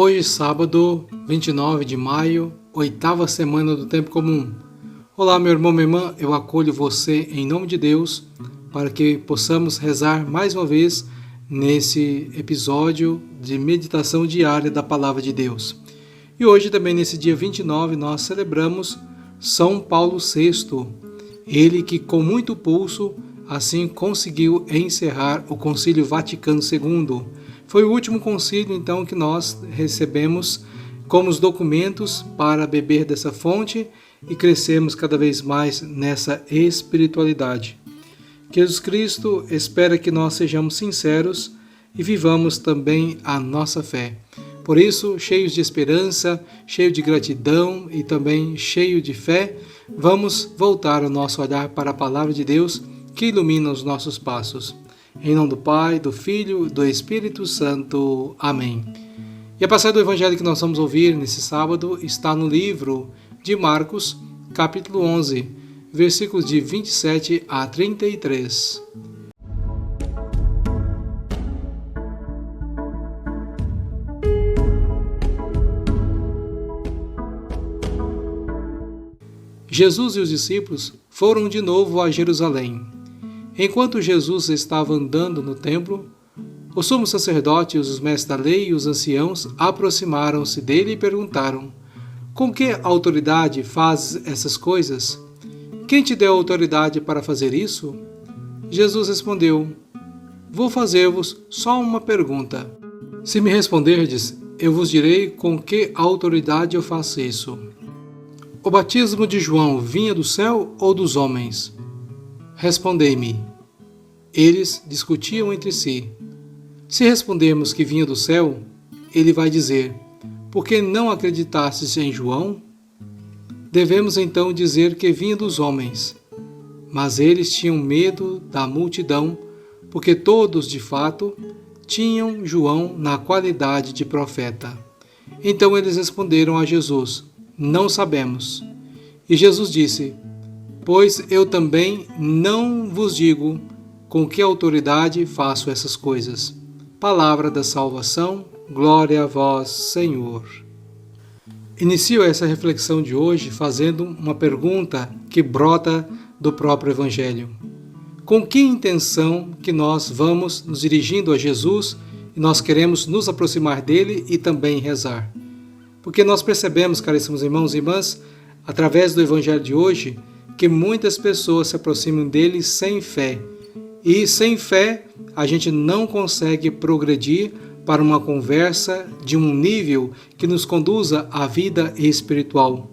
Hoje, sábado, 29 de maio, oitava semana do Tempo Comum. Olá, meu irmão, minha irmã, eu acolho você em nome de Deus para que possamos rezar mais uma vez nesse episódio de meditação diária da Palavra de Deus. E hoje também, nesse dia 29, nós celebramos São Paulo VI, ele que com muito pulso assim conseguiu encerrar o Concílio Vaticano II. Foi o último concílio, então, que nós recebemos como os documentos para beber dessa fonte e crescermos cada vez mais nessa espiritualidade. Jesus Cristo espera que nós sejamos sinceros e vivamos também a nossa fé. Por isso, cheios de esperança, cheios de gratidão e também cheios de fé, vamos voltar o nosso olhar para a Palavra de Deus que ilumina os nossos passos. Em nome do Pai, do Filho e do Espírito Santo. Amém. E a passagem do Evangelho que nós vamos ouvir nesse sábado está no livro de Marcos, capítulo 11, versículos de 27 a 33. Jesus e os discípulos foram de novo a Jerusalém. Enquanto Jesus estava andando no templo, os sumos sacerdotes, os mestres da lei e os anciãos aproximaram-se dele e perguntaram: com que autoridade fazes essas coisas? Quem te deu autoridade para fazer isso? Jesus respondeu: vou fazer-vos só uma pergunta. Se me responderdes, eu vos direi com que autoridade eu faço isso. O batismo de João vinha do céu ou dos homens? Respondei-me. Eles discutiam entre si. Se respondermos que vinha do céu, ele vai dizer: por que não acreditastes em João? Devemos então dizer que vinha dos homens. Mas eles tinham medo da multidão, porque todos, de fato, tinham João na qualidade de profeta. Então eles responderam a Jesus: não sabemos. E Jesus disse: pois eu também não vos digo com que autoridade faço essas coisas. Palavra da salvação, glória a vós, Senhor. Inicio essa reflexão de hoje fazendo uma pergunta que brota do próprio Evangelho. Com que intenção que nós vamos nos dirigindo a Jesus e nós queremos nos aproximar dele e também rezar? Porque nós percebemos, caríssimos irmãos e irmãs, através do Evangelho de hoje, que muitas pessoas se aproximam dele sem fé. E sem fé, a gente não consegue progredir para uma conversa de um nível que nos conduza à vida espiritual.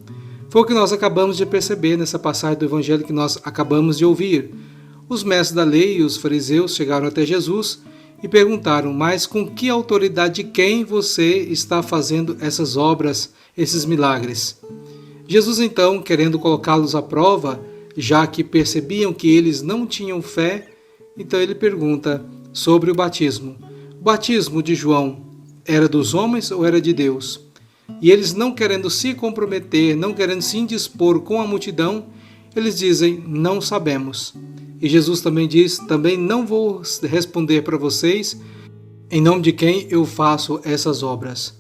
Foi o que nós acabamos de perceber nessa passagem do Evangelho que nós acabamos de ouvir. Os mestres da lei e os fariseus chegaram até Jesus e perguntaram: mas com que autoridade de quem você está fazendo essas obras, esses milagres? Jesus então, querendo colocá-los à prova, já que percebiam que eles não tinham fé, então ele pergunta sobre o batismo. O batismo de João era dos homens ou era de Deus? E eles, não querendo se comprometer, não querendo se indispor com a multidão, eles dizem: não sabemos. E Jesus também diz: também não vou responder para vocês em nome de quem eu faço essas obras.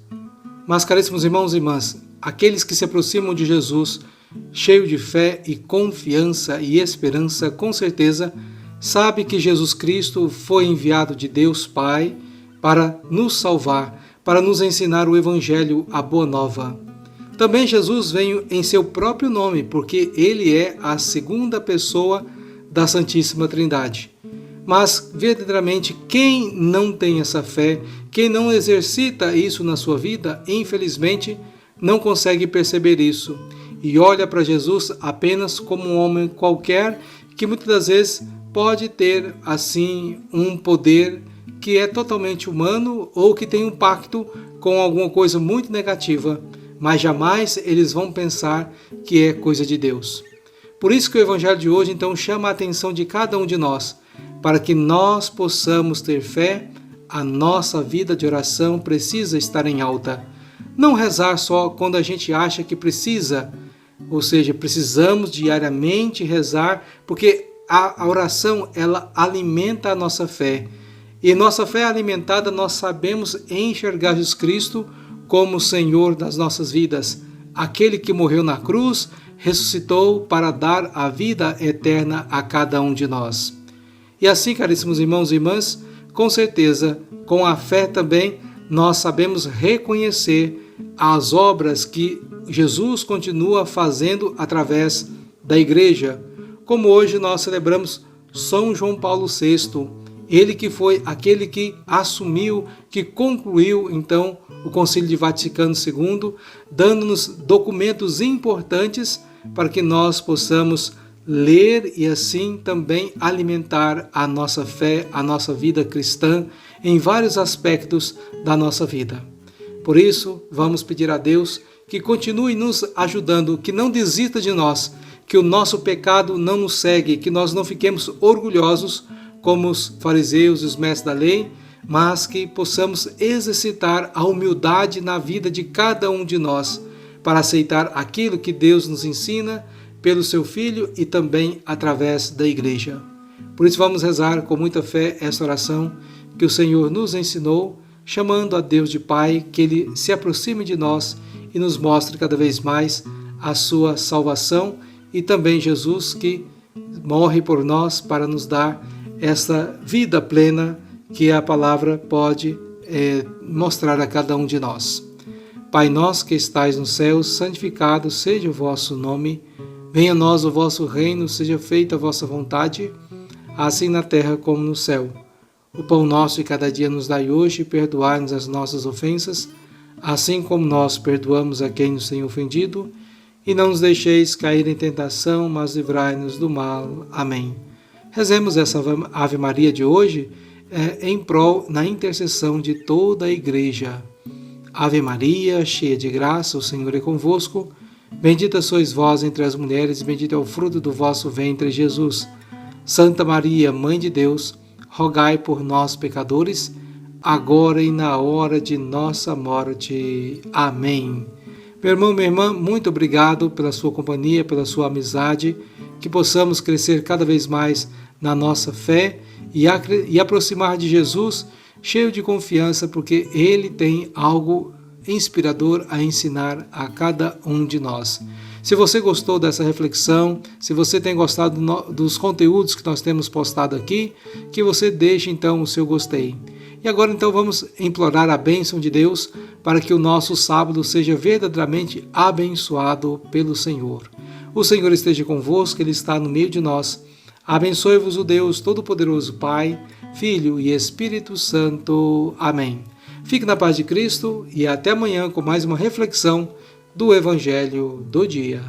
Mas, caríssimos irmãos e irmãs, aqueles que se aproximam de Jesus, cheio de fé e confiança e esperança, com certeza, sabe que Jesus Cristo foi enviado de Deus Pai para nos salvar, para nos ensinar o Evangelho, a Boa Nova. Também Jesus veio em seu próprio nome, porque ele é a segunda pessoa da Santíssima Trindade. Mas, verdadeiramente, quem não tem essa fé, quem não exercita isso na sua vida, infelizmente, não consegue perceber isso e olha para Jesus apenas como um homem qualquer que muitas das vezes pode ter, assim, um poder que é totalmente humano ou que tem um pacto com alguma coisa muito negativa, mas jamais eles vão pensar que é coisa de Deus. Por isso que o Evangelho de hoje, então, chama a atenção de cada um de nós, para que nós possamos ter fé. A nossa vida de oração precisa estar em alta. Não rezar só quando a gente acha que precisa, ou seja, precisamos diariamente rezar, porque a oração, ela alimenta a nossa fé. E nossa fé alimentada, nós sabemos enxergar Jesus Cristo como Senhor das nossas vidas. Aquele que morreu na cruz, ressuscitou para dar a vida eterna a cada um de nós. E assim, caríssimos irmãos e irmãs, com certeza, com a fé também, nós sabemos reconhecer as obras que Jesus continua fazendo através da igreja. Como hoje nós celebramos São João Paulo VI, ele que foi aquele que assumiu, que concluiu então o Concílio de Vaticano II, dando-nos documentos importantes para que nós possamos ler e assim também alimentar a nossa fé, a nossa vida cristã em vários aspectos da nossa vida. Por isso, vamos pedir a Deus que continue nos ajudando, que não desista de nós, que o nosso pecado não nos segue, que nós não fiquemos orgulhosos como os fariseus e os mestres da lei, mas que possamos exercitar a humildade na vida de cada um de nós, para aceitar aquilo que Deus nos ensina pelo seu Filho e também através da igreja. Por isso vamos rezar com muita fé esta oração que o Senhor nos ensinou, chamando a Deus de Pai, que Ele se aproxime de nós e nos mostre cada vez mais a sua salvação, e também Jesus que morre por nós para nos dar essa vida plena que a palavra pode mostrar a cada um de nós. Pai nosso que estais no céu, santificado seja o vosso nome. Venha a nós o vosso reino, seja feita a vossa vontade, assim na terra como no céu. O pão nosso de cada dia nos dai hoje, e perdoai-nos as nossas ofensas, assim como nós perdoamos a quem nos tem ofendido, e não nos deixeis cair em tentação, mas livrai-nos do mal. Amém. Rezemos essa Ave Maria de hoje em prol, na intercessão de toda a Igreja. Ave Maria, cheia de graça, o Senhor é convosco. Bendita sois vós entre as mulheres, bendito é o fruto do vosso ventre, Jesus. Santa Maria, Mãe de Deus, rogai por nós, pecadores, agora e na hora de nossa morte. Amém. Meu irmão, minha irmã, muito obrigado pela sua companhia, pela sua amizade, que possamos crescer cada vez mais na nossa fé e aproximar de Jesus, cheio de confiança, porque Ele tem algo inspirador a ensinar a cada um de nós. Se você gostou dessa reflexão, se você tem gostado dos conteúdos que nós temos postado aqui, que você deixe então o seu gostei. E agora então vamos implorar a bênção de Deus para que o nosso sábado seja verdadeiramente abençoado pelo Senhor. O Senhor esteja convosco, Ele está no meio de nós. Abençoe-vos o Deus Todo-Poderoso, Pai, Filho e Espírito Santo. Amém. Fique na paz de Cristo e até amanhã com mais uma reflexão do Evangelho do Dia.